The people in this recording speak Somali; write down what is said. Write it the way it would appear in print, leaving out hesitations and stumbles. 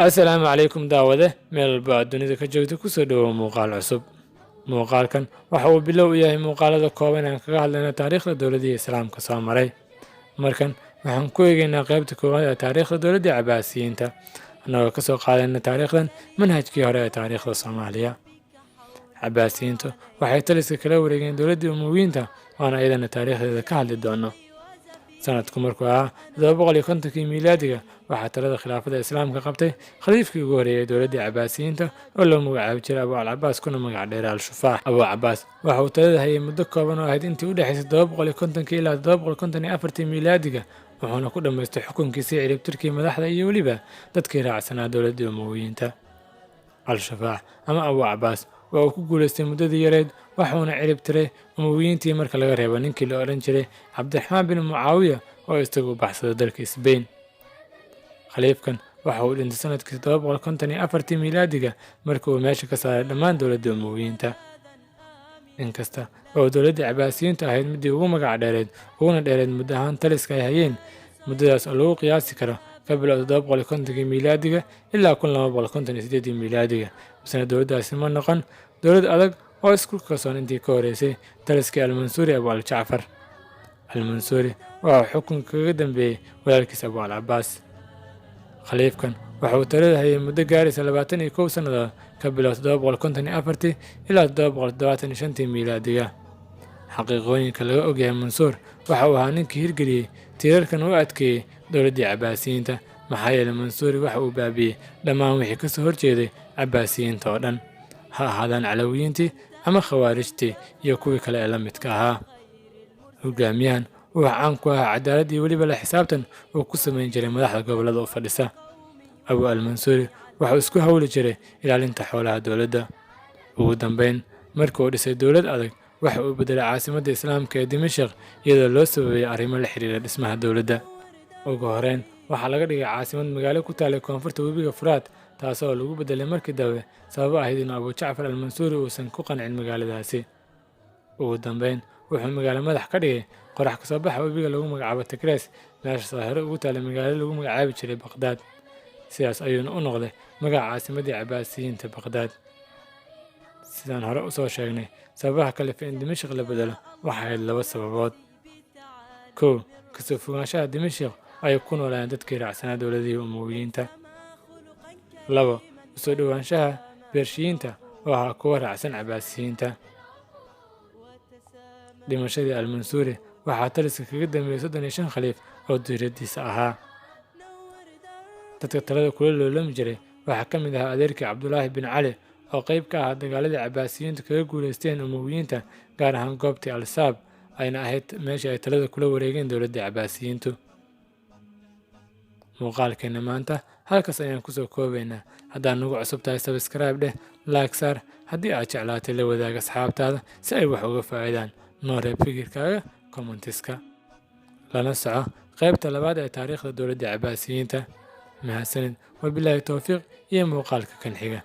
Assalaamu calaykum daawade meel walba aad dunida ka joogto kusoo dhawow muuqaal cusub. Muuqaalkan waxa uu bilow u yahay muuqaalada kooban aan kaga hadlayno taariikhda dowladda Islaamka soo maray. Markan waxaan ku eegaynaa qaybta koowaad ee taariikhda dowladda Cabbaasiyiinta, annagoo ka soo qaadayna taariikhdan manhajkii hore ee taariikhda Soomaaliya. Cabbaasiyiintu waxay taliska kala wareegeen dowladdii Umayyadeed, waana iyadana taariikhdeeda ka hadli doono. sanadku markuu ahaa 750 miilaadiga waxaa talada khilaafada islaamka qabtay khaliifkii ugu horeeyay dowladda Cabbaasiyiinta oo loo magacaabi jiray Abu al-Cabbaas kuna magac dheer al-Shufaax. Abu Cabbaas waxa uu talada hayay muddo kooban oo ahayd intii u dhaxaysay 750 ilaa 754 miilaadiga, wuxuuna ku dhammaystay xukunkiisii ciribtirkii madaxda iyo weliba dadkii raacsanaa dowladdii Umayyadeed. al-Shufaax ama Abu Cabbaas waa uu ku guulaystay muddadii yareed, waxuuna ciribtiray Umayyadeed marka laga reebo ninkii la odhan jiray Cabdiraxmaan bin Mucaawiya oo isagu u baxsaday dalka Spain. khaliifkan waxa uu dhintay sanadkii 754 miilaadiga markii uu meesha ka saaray dhammaan dowladda Umayyadeed. inkasta oo dowladda Cabbaasiyiintu ahayd midii ugu magac dheereed uguna dheereed muddo ahaan taliska ay hayeen, muddadaas oo lagu qiyaasi karo ka bilowda 750 miilaadiga ilaa 1258 miilaadiga, misna dowladdaasi ma noqon dowlad adag oo isku kalsoon intii ka horeysay taliskii al-Mansuuri Abu al-Jacfar. al-Mansuuri waxa uu xukunka kaga dambeeyay walaalkiis Abu al-Cabbaas. khaliifkan waxa uu talada hayay muddo gaaraysa 21 sannadood ka bilowda 754 ilaa 775 miilaadiga. xaqiiqooyinka laga ogyahay Mansuur waxa uu ahaa ninkii hirgeliyey tiirarkan u adkeeyey dowladdii Cabbaasiyiinta, maxaa yeelay Mansuuri waxa uu baabi'iyey dhammaan wixii ka soo horjeeday Cabbaasiyiinta oo dhan, ha ahaadaan Calawiyiintii ama Khawaarijtii iyo kuwii kale ee la midka ahaa. hogaamiyahan wuxuu caan ku ahaa cadaalad iyo weliba la xisaabtan uu ku samayn jiray madaxda gobollada u fadhisa. Abu al-Mansuuri wuxuu isku hawli jiray ilaalinta xoolaha dowladda. ugu dambeyn, markii uu dhisay dowlad adag, waxa uu bedelay caasimadda islaamka ee Dimashq iyadoo loo sababeeyay arrimo la xiriira dhismaha dowladda. ugu horeyn waxaa laga dhigay caasimad magaalo ku taallay koonfurta webiga Furaat, taasoo lagu bedelay markii dambe sababo ahayd in Abu Jacfar al-Mansuuri uusan ku qancin magaaladaasi. ugu dambeyn wuxuu magaalo madax ka dhigay qorax ka soo baxa webiga lagu magacaabo Tigris, meeshaas oo hore ugu taallay magaalo lagu magacaabi jiray Baqdaad. sidaas ayuuna u noqday magaca caasimaddii Cabbaasiyiinta Baqdaad. sidaan hore usoo sheegnay, sababaha kalifa in Dimashq la bedelo waxay ahayd 2 sababood. 1. kasoo fogaanshaha Dimashq ay ku noolaan dadkii raacsanaa dowladihii Umayyadeed. 2. usoo dhowaanshaha Beershiyiinta oo ahaa kuwa raacsan Cabbaasiyiinta. dhimashadii al-Mansuuri waxaa taliska kaga dambeeyay 35 khaliif oo diiradiisa ahaa. dadka talada kula loolami jiray waxaa ka mid ahaa adeerkii Cabdulaahi bin Cali oo qayb ka ahaa dagaaladii Cabbaasiyiintu kaga guulaysteen Umayyadeed, gaar ahaan goobtii al-Saab ayna ahayd meeshii ay talada kula wareegeen dowladda Cabbaasiyiintu. muuqaalkeena maanta halkaas ayaan kusoo koobaynaa. haddaad nagu cusub tahay subscribe dheh, like saar, haddii aad jeclaatay la wadaag asxaabtaada si ay wax uga faa'iidaan. noo reeb fikirkaaga commentiska, lana soco qaybta labaad ee taariikhda dowladda Cabbaasiyiinta. mahadsanid, wabilaahi towfiiq iyo muuqaalka kan xiga.